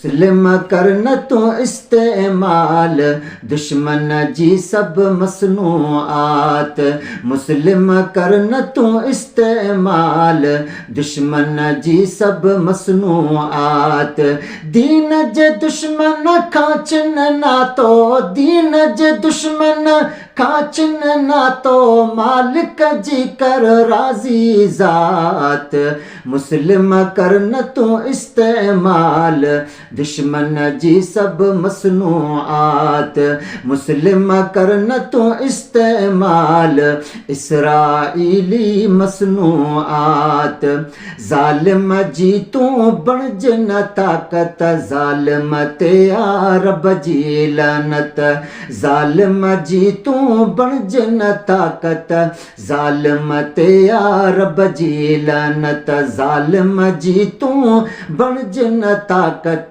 मुस्लिम करन तू इस्तेमाल दुश्मन जी सब मसनूआत। मुस्लिम करन तू इस्तेमाल दुश्मन जी सब मसनूआत। दीन जे दुश्मन खाचन ना तो दीन जे दुश्मन खाचन ना तो मालिक जी कर राजी ज़ात। मुस्लिम करन तू इस्तेमाल दुश्मन जी सब मसनूआत। मुस्लिम करन तू इस्तेमाल इसराइली मसनूआत। ज़ालिम जी तू बणज न ताकत ज़ालिम ते रब जी लानत। ज़ालिम जी तू बणज न ताकत ज़ालिम ते रब जी लानत। ज़ालिम जी तू बणज न ताकत